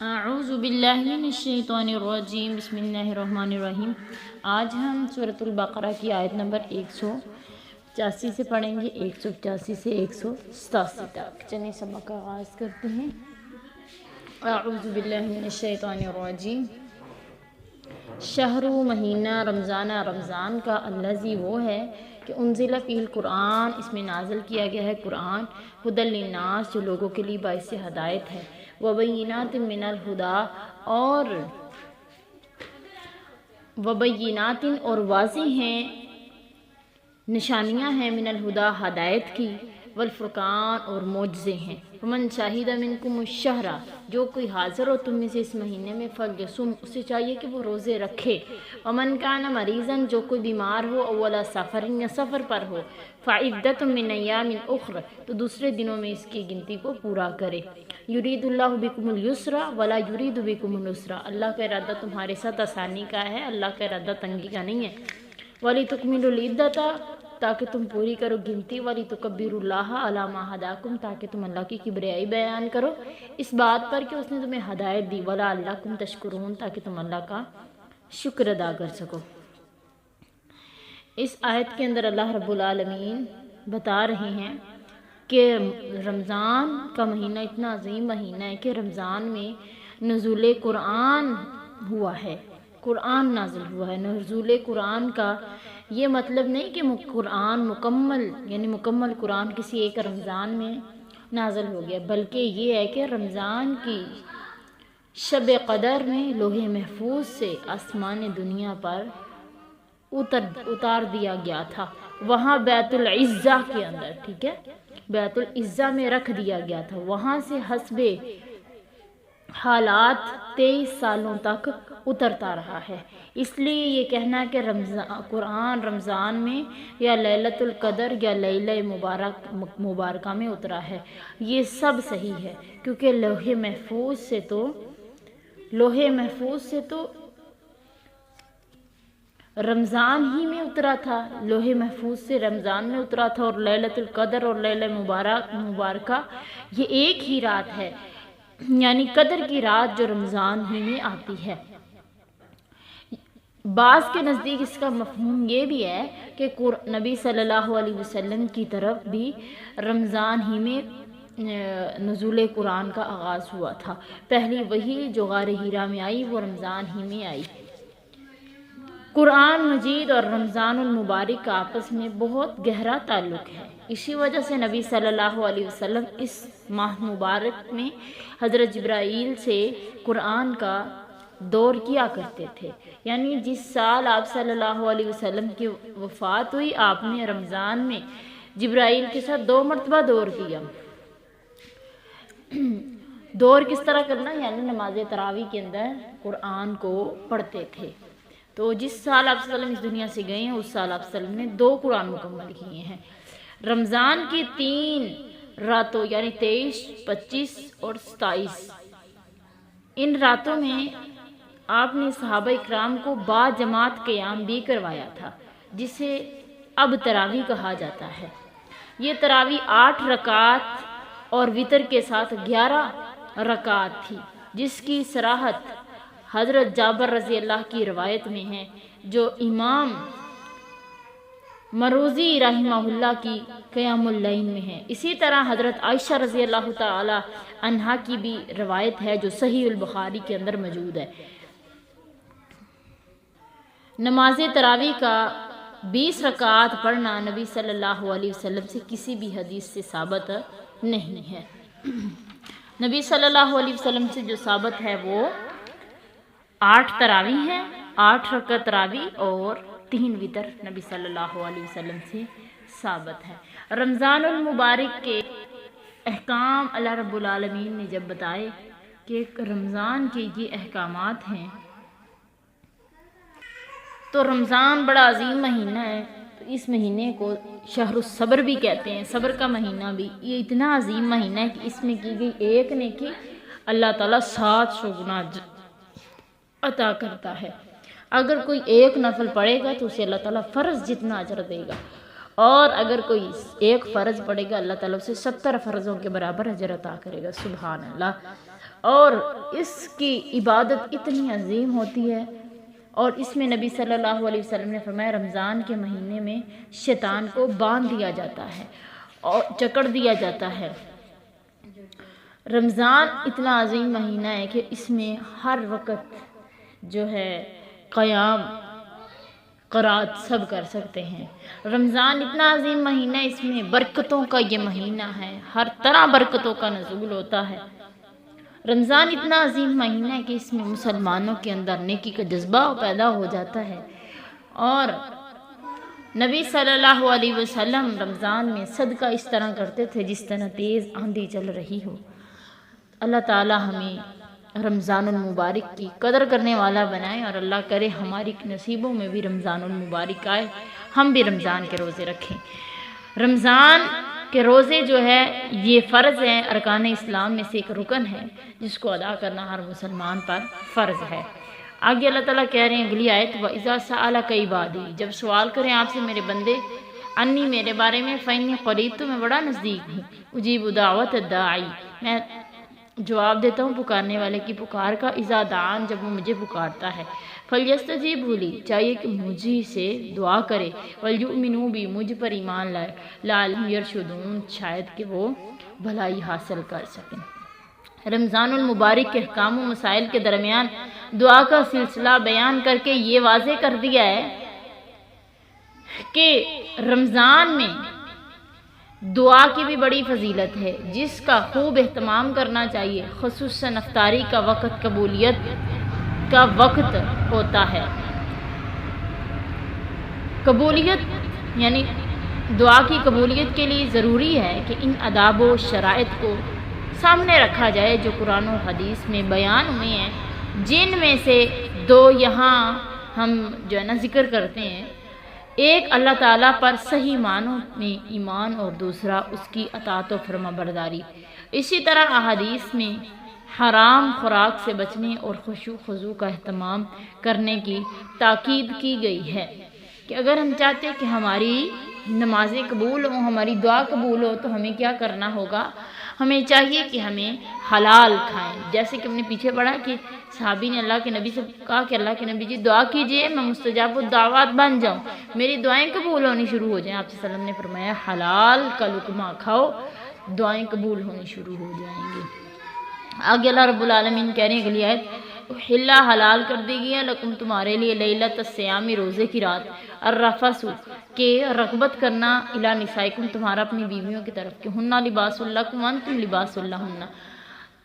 اعوذ باللہ من الشیطان الرجیم، بسم اللہ الرحمن الرحیم۔ آج ہم سورۃ البقرہ کی آیت نمبر 185 سے پڑھیں گے، 185 سے 187 تک۔ چلیں سبق کا آغاز کرتے ہیں۔ اعوذ باللہ من الشیطان الرجیم۔ شہر مہینہ رمضان کا الذی وہ ہے کہ انزل فیہ القرآن، اس میں نازل کیا گیا ہے قرآن، ھدی للناس، جو لوگوں کے لیے باعث ہدایت ہے، وبینات من الہدی، اور واضح ہیں نشانیاں ہیں، من الہدی ہدایت کی، والفرقان اور معجزے ہیں۔ ومن شہد منکم الشہر، جو کوئی حاضر ہو تم میں سے اس مہینے میں، فلیصم، اسے چاہیے کہ وہ روزے رکھے۔ ومن کان مریضا، جو کوئی بیمار ہو، اول سفر یا سفر پر ہو، فعدۃ من ایام اخر، تو دوسرے دنوں میں اس کی گنتی کو پورا کرے۔ یرید اللہ بکم الیسر ولا یرید بکم العسر، اللہ کا ارادہ تمہارے ساتھ آسانی کا ہے، اللہ کا ارادہ تنگی کا نہیں ہے۔ وَلِتُكْمِلُوا الْعِدَّةَ، تاکہ تم پوری کرو گنتی، وَلِتُكَبِّرُوا اللَّهَ عَلَى مَا هَدَاكُمْ، تاکہ تم اللہ کی کبریائی بیان کرو اس بات پر کہ اس نے تمہیں ہدایت دی، وَلَعَلَّكُمْ تَشْكُرُونَ، تاکہ تم اللہ کا شکر ادا کر سکو۔ اس آیت کے اندر اللہ رب العالمین بتا رہے ہیں کہ رمضان کا مہینہ اتنا عظیم مہینہ ہے کہ رمضان میں نزول قرآن ہوا ہے، قرآن نازل ہوا ہے۔ نزول قرآن کا یہ مطلب نہیں کہ قرآن مکمل، یعنی مکمل قرآن کسی ایک رمضان میں نازل ہو گیا، بلکہ یہ ہے کہ رمضان کی شب قدر میں لوح محفوظ سے آسمان دنیا پر اتار دیا گیا تھا، وہاں بیت العزہ کے اندر، ٹھیک ہے، بیت العزہ میں رکھ دیا گیا تھا، وہاں سے حسب حالات 23 سالوں تک اترتا رہا ہے۔ اس لیے یہ کہنا کہ قرآن رمضان میں یا لیلۃ القدر یا لیلہ مبارکہ میں اترا ہے، یہ سب صحیح ہے، کیونکہ لوح محفوظ سے تو رمضان ہی میں اترا تھا، لوح محفوظ سے رمضان میں اترا تھا، اور لیلۃ القدر اور لیلہ مبارکہ یہ ایک ہی رات ہے، یعنی قدر کی رات جو رمضان ہی میں آتی ہے۔ بعض کے نزدیک اس کا مفہوم یہ بھی ہے کہ نبی صلی اللہ علیہ وسلم کی طرف بھی رمضان ہی میں نزول قرآن کا آغاز ہوا تھا، پہلی وحی جو غار حرا میں آئی وہ رمضان ہی میں آئی۔ قرآن مجید اور رمضان المبارک کا آپس میں بہت گہرا تعلق ہے، اسی وجہ سے نبی صلی اللہ علیہ وسلم اس ماہ مبارک میں حضرت جبرائیل سے قرآن کا دور کیا کرتے تھے، یعنی جس سال آپ صلی اللہ علیہ وسلم کی وفات ہوئی، آپ نے رمضان میں جبرائیل کے ساتھ 2 مرتبہ دور کیا۔ دور کس طرح کرنا، یعنی نماز تراویح کے اندر قرآن کو پڑھتے تھے۔ تو جس سال آپ صلی اللہ علیہ وسلم اس دنیا سے گئے ہیں، اس سال آپ صلی اللہ علیہ وسلم نے 2 قرآن مکمل کیے ہیں۔ رمضان کی 3 راتوں یعنی 23، 25 اور 27، ان راتوں میں آپ نے صحابہ اکرام کو با جماعت قیام بھی کروایا تھا، جسے اب تراویح کہا جاتا ہے۔ یہ تراویح 8 رکعات اور وتر کے ساتھ 11 رکعات تھی، جس کی صراحت حضرت جابر رضی اللہ کی روایت میں ہے، جو امام مروزی رحمہ اللہ کی قیام اللیل میں ہے۔ اسی طرح حضرت عائشہ رضی اللہ تعالی عنہا کی بھی روایت ہے، جو صحیح البخاری کے اندر موجود ہے۔ نماز تراویح کا 20 رکعات پڑھنا نبی صلی اللہ علیہ وسلم سے کسی بھی حدیث سے ثابت نہیں ہے۔ نبی صلی اللہ علیہ وسلم سے جو ثابت ہے وہ 8 تراویح ہیں، 8 رکعت تراویح اور 3 وتر نبی صلی اللہ علیہ وسلم سے ثابت ہے۔ رمضان المبارک کے احکام اللہ رب العالمین نے جب بتائے کہ رمضان کے یہ احکامات ہیں، تو رمضان بڑا عظیم مہینہ ہے، تو اس مہینے کو شہر الصبر بھی کہتے ہیں، صبر کا مہینہ بھی۔ یہ اتنا عظیم مہینہ ہے کہ اس میں کی گئی ایک نیکی اللہ تعالیٰ 700 گنا عطا کرتا ہے۔ اگر کوئی ایک نفل پڑھے گا تو اسے اللہ تعالیٰ فرض جتنا اجر دے گا، اور اگر کوئی ایک فرض پڑھے گا اللہ تعالیٰ اسے 70 فرضوں کے برابر اجر عطا کرے گا۔ سبحان اللہ۔ اور اس کی عبادت اتنی عظیم ہوتی ہے، اور اس میں نبی صلی اللہ علیہ وسلم نے فرمایا رمضان کے مہینے میں شیطان کو باندھ دیا جاتا ہے اور جکڑ دیا جاتا ہے۔ رمضان اتنا عظیم مہینہ ہے کہ اس میں ہر وقت جو ہے قیام قرات سب کر سکتے ہیں۔ رمضان اتنا عظیم مہینہ ہے، اس میں برکتوں کا یہ مہینہ ہے، ہر طرح برکتوں کا نزول ہوتا ہے۔ رمضان اتنا عظیم مہینہ ہے کہ اس میں مسلمانوں کے اندر نیکی کا جذبہ پیدا ہو جاتا ہے، اور نبی صلی اللہ علیہ وسلم رمضان میں صدقہ اس طرح کرتے تھے جس طرح تیز آندھی چل رہی ہو۔ اللہ تعالی ہمیں رمضان المبارک کی قدر کرنے والا بنائے، اور اللہ کرے ہماری نصیبوں میں بھی رمضان المبارک آئے، ہم بھی رمضان کے روزے رکھیں۔ رمضان کے روزے جو ہے یہ فرض ہیں، ارکان اسلام میں سے ایک رکن ہے جس کو ادا کرنا ہر مسلمان پر فرض ہے۔ آگے اللہ تعالیٰ کہہ رہے ہیں اگلی آیت، وَإِذَا سَأَلَكَ عِبَادِي، جب سوال کریں آپ سے میرے بندے، انی میرے بارے میں، فَإِنِّي قَرِيبٌ، تو میں بڑا نزدیک ہوں، اجیب دعوت الداعی، میں جواب دیتا ہوں پکارنے والے کی پکار کا، اذا دعان، جب وہ مجھے پکارتا ہے، فَلْيَسْتَجِيبُوا لِي، چاہیے کہ مجھے سے دعا کرے، وَلْيُؤْمِنُوا بِي، مجھ پر ایمان لائے، لَعَلَّهُمْ يَرْشُدُونَ، شاید کہ وہ بھلائی حاصل کر سکیں۔ رمضان المبارک کے احکام و مسائل کے درمیان دعا کا سلسلہ بیان کر کے یہ واضح کر دیا ہے کہ رمضان میں دعا کی بھی بڑی فضیلت ہے، جس کا خوب اہتمام کرنا چاہیے، خصوصاً افطاری کا وقت قبولیت کا وقت ہوتا ہے۔ قبولیت یعنی دعا کی قبولیت کے لیے ضروری ہے کہ ان آداب و شرائط کو سامنے رکھا جائے جو قرآن و حدیث میں بیان ہوئے ہیں، جن میں سے دو یہاں ہم جو ہے نا ذکر کرتے ہیں۔ ایک اللہ تعالیٰ پر صحیح معنوں میں ایمان، اور دوسرا اس کی اطاعت و فرما برداری۔ اسی طرح احادیث میں حرام خوراک سے بچنے اور خشوع خضوع کا اہتمام کرنے کی تاکید کی گئی ہے کہ اگر ہم چاہتے ہیں کہ ہماری نمازیں قبول ہوں، ہماری دعا قبول ہو، تو ہمیں کیا کرنا ہوگا؟ ہمیں چاہیے کہ ہمیں حلال کھائیں، جیسے کہ ہم نے پیچھے پڑھا کہ صحابی نے اللہ کے نبی سے کہا کہ اللہ کے نبی جی دعا کیجئے میں مستجاب الدعوات بن جاؤں، میری دعائیں قبول ہونی شروع ہو جائیں۔ آپ صلی اللہ علیہ وسلم نے فرمایا حلال کا لقمہ کھاؤ، دعائیں قبول ہونی شروع ہو جائیں گی۔ آگے اللہ رب العالمین کہہ رہے ہیں اگلی آیت، حلہ حلال کر دی گئی ہے لکم تمہارے لیے، لیلۃ الصیام روزے کی رات، الرفث کہ رغبت کرنا، الی نسائکم تمہارا اپنی بیویوں کی طرف، کہ ہنہ لباس لکم وانتم لباس لہن،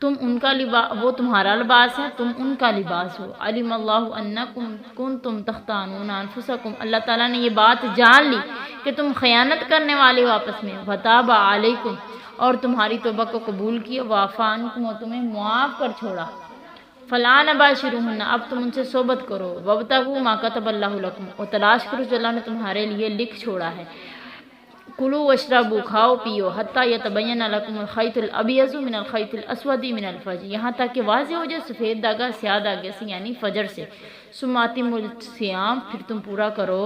تم ان کا لباس، وہ تمہارا لباس ہے، تم ان کا لباس ہو۔ علم اللہ انکم کنتم تختانون انفسکم، اللہ تعالیٰ نے یہ بات جان لی کہ تم خیانت کرنے والے ہو آپس میں، فتاب علیکم، اور تمہاری توبہ کو قبول کیا، وعفا عنکم، اور تمہیں معاف کر چھوڑا، فلا نباشروہن، اب تم ان سے صحبت کرو، وابتغوا ما کتب اللہ لکم، اور تلاش کرو جو اللہ نے تمہارے لیے لکھ چھوڑا ہے، کلوا واشربوا، کھاؤ پیو، حتی یتبین لکم الخیط الابیض من الخیط الاسود من الفجر، یہاں تک کہ واضح ہو جائے سفید داغا سیاہ داغے سے، یعنی فجر سے، ثم اتموا الصیام، پھر تم پورا کرو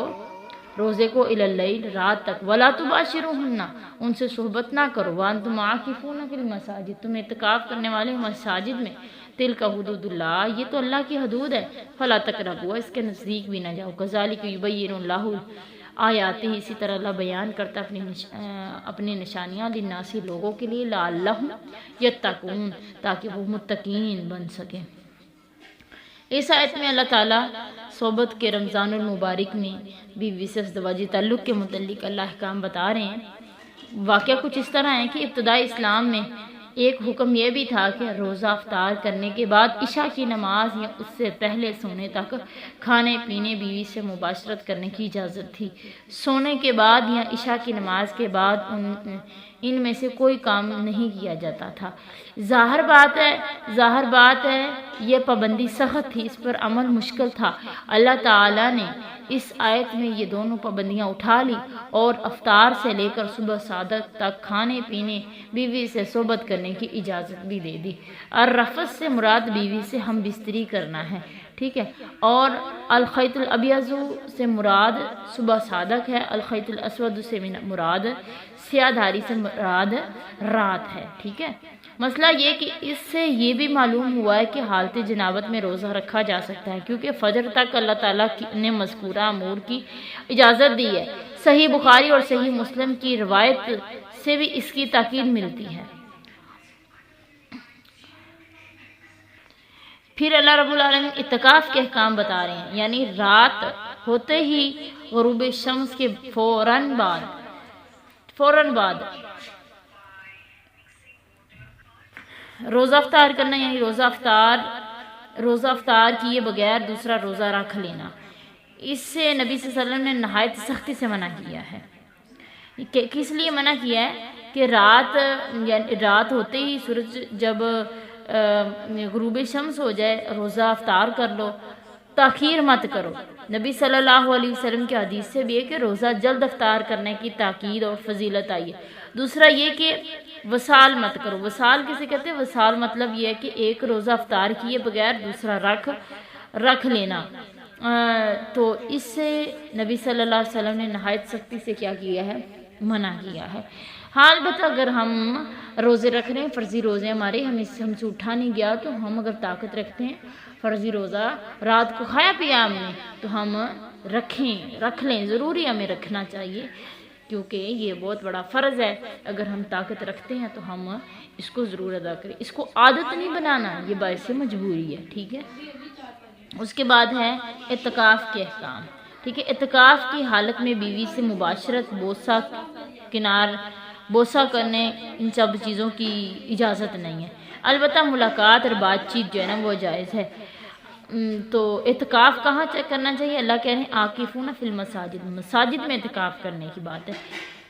روزے کو، الی اللیل، رات تک، ولا تباشروہن، ان سے صحبت نہ کرو، وانتم عاکفون فی المساجد، تم اعتکاف کرنے والے مساجد میں، تلک حدود اللہ، یہ تو اللہ کی حدود ہے، فلا تقربوا، اس کے نزدیک بھی نہ جاؤ، کذالک یبین اللہ آیاتہ، اسی طرح اللہ بیان کرتا اپنی نشانیاں للناس، لوگوں کے لیے، لعلہم یتقون، تاکہ وہ متقین بن سکیں۔ اس آیت میں اللہ تعالیٰ صحبت کے رمضان المبارک میں بیوی سے ازدواجی تعلق کے متعلق اللہ احکام بتا رہے ہیں۔ واقعہ کچھ اس طرح ہے کہ ابتدائی اسلام میں ایک حکم یہ بھی تھا کہ روزہ افطار کرنے کے بعد عشاء کی نماز یا اس سے پہلے سونے تک کھانے پینے بیوی سے مباشرت کرنے کی اجازت تھی، سونے کے بعد یا عشاء کی نماز کے بعد ان میں سے کوئی کام نہیں کیا جاتا تھا۔ ظاہر بات ہے یہ پابندی سخت تھی، اس پر عمل مشکل تھا۔ اللہ تعالیٰ نے اس آیت میں یہ دونوں پابندیاں اٹھا لی اور افطار سے لے کر صبح صادق تک کھانے پینے بیوی سے صحبت کرنے کی اجازت بھی دے دی۔ الرفث سے مراد بیوی سے ہم بستری کرنا ہے، ٹھیک ہے، اور الخیط الابیض سے مراد صبح صادق ہے، الخیط الاسود سے مراد سیاہ دھاری سے مراد رات ہے، ٹھیک ہے۔ مسئلہ یہ کہ اس سے یہ بھی معلوم ہوا ہے کہ حالت جنابت میں روزہ رکھا جا سکتا ہے، کیونکہ فجر تک اللہ تعالیٰ نے مذکورہ امور کی اجازت دی ہے۔ صحیح بخاری اور صحیح مسلم کی روایت سے بھی اس کی تاکید ملتی ہے۔ پھر اللہ رب العالمین اعتکاف کے احکام بتا رہے ہیں، یعنی رات ہوتے ہی غروب شمس کے فوراً بعد روزہ افطار کرنا، یعنی روزہ افطار کیے بغیر دوسرا روزہ رکھ لینا۔ اس سے نبی صلی اللہ علیہ وسلم نے نہایت سختی سے منع کیا ہے۔ کس لیے منع کیا ہے کہ رات ہوتے ہی سورج جب غروب شمس ہو جائے روزہ افطار کر لو، تاخیر مت کرو۔ نبی صلی اللہ علیہ وسلم کی حدیث سے بھی ہے کہ روزہ جلد افطار کرنے کی تاکید اور فضیلت آئی ہے۔ دوسرا یہ کہ وصال مت کرو۔ وصال کسے کہتے ہیں؟ وصال مطلب یہ ہے کہ ایک روزہ افطار کیے بغیر دوسرا رکھ لینا۔ تو اس سے نبی صلی اللہ علیہ وسلم نے نہایت سختی سے کیا کیا ہے؟ منع کیا ہے۔ ہاں البتہ اگر ہم روزے رکھ رہے ہیں، فرضی روزے ہمارے، ہم سے اٹھا نہیں گیا، تو ہم اگر طاقت رکھتے ہیں فرضی روزہ، رات کو کھایا پیا ہم نے، تو ہم رکھ لیں، ضروری ہمیں رکھنا چاہیے، کیونکہ یہ بہت بڑا فرض ہے۔ اگر ہم طاقت رکھتے ہیں تو ہم اس کو ضرور ادا کریں۔ اس کو عادت نہیں بنانا، یہ باعث مجبوری ہے، ٹھیک ہے۔ اس کے بعد ہے اعتکاف کے احکام، ٹھیک ہے۔ اعتکاف کی حالت میں بیوی سے مباشرت، بوسہ کرنے، ان سب چیزوں کی اجازت نہیں ہے۔ البتہ ملاقات اور بات چیت جو ہے نا وہ جائز ہے۔ تو اعتکاف کہاں کرنا چاہیے؟ اللہ کہہ رہے ہیں عاکفون فی المساجد، مساجد میں اعتکاف کرنے کی بات ہے۔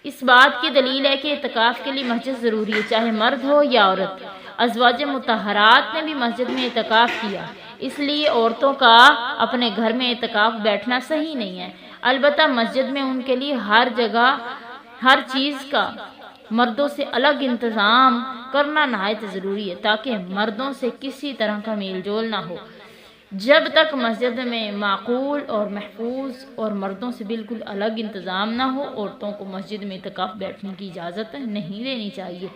اس بات کی دلیل ہے کہ اعتکاف کے لیے مسجد ضروری ہے، چاہے مرد ہو یا عورت۔ ازواج مطہرات نے بھی مسجد میں اعتکاف کیا، اس لیے عورتوں کا اپنے گھر میں اعتکاف بیٹھنا صحیح نہیں ہے۔ البتہ مسجد میں ان کے لیے ہر چیز کا مردوں سے الگ انتظام کرنا نہایت ضروری ہے، تاکہ مردوں سے کسی طرح کا میل جول نہ ہو۔ جب تک مسجد میں معقول اور محفوظ اور مردوں سے بالکل الگ انتظام نہ ہو، عورتوں کو مسجد میں اعتکاف بیٹھنے کی اجازت نہیں دینی چاہیے۔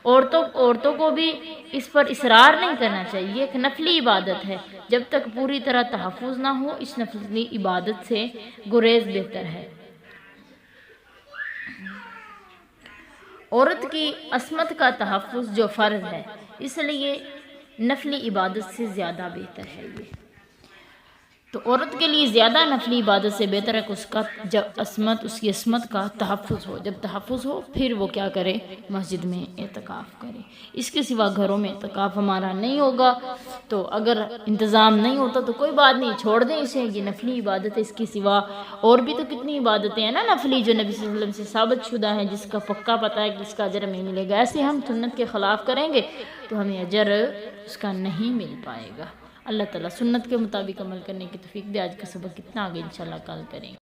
عورتوں کو بھی اس پر اصرار نہیں کرنا چاہیے، یہ ایک نفلی عبادت ہے۔ جب تک پوری طرح تحفظ نہ ہو، اس نفلی عبادت سے گریز بہتر ہے۔ عورت کی عصمت کا تحفظ جو فرض ہے، اس لیے نفلی عبادت سے زیادہ بہتر ہے یہ۔ تو عورت کے لیے زیادہ نفلی عبادت سے بہتر ہے کہ اس کی عصمت کا تحفظ ہو۔ جب تحفظ ہو پھر وہ کیا کرے؟ مسجد میں اعتکاف کرے۔ اس کے سوا گھروں میں اعتکاف ہمارا نہیں ہوگا۔ تو اگر انتظام نہیں ہوتا تو کوئی بات نہیں، چھوڑ دیں اسے، یہ نفلی عبادت ہے۔ اس کے سوا اور بھی تو کتنی عبادتیں ہیں نا نفلی، جو نبی صلی اللہ علیہ وسلم سے ثابت شدہ ہیں، جس کا پکا پتہ ہے کہ اس کا اجر ہمیں ملے گا۔ ایسے ہم سنت کے خلاف کریں گے تو ہمیں اجر اس کا نہیں مل پائے گا۔ اللہ تعالیٰ سنت کے مطابق عمل کرنے کی توفیق دے۔ آج کا سبق کتنا آگے انشاءاللہ کل کریں گے۔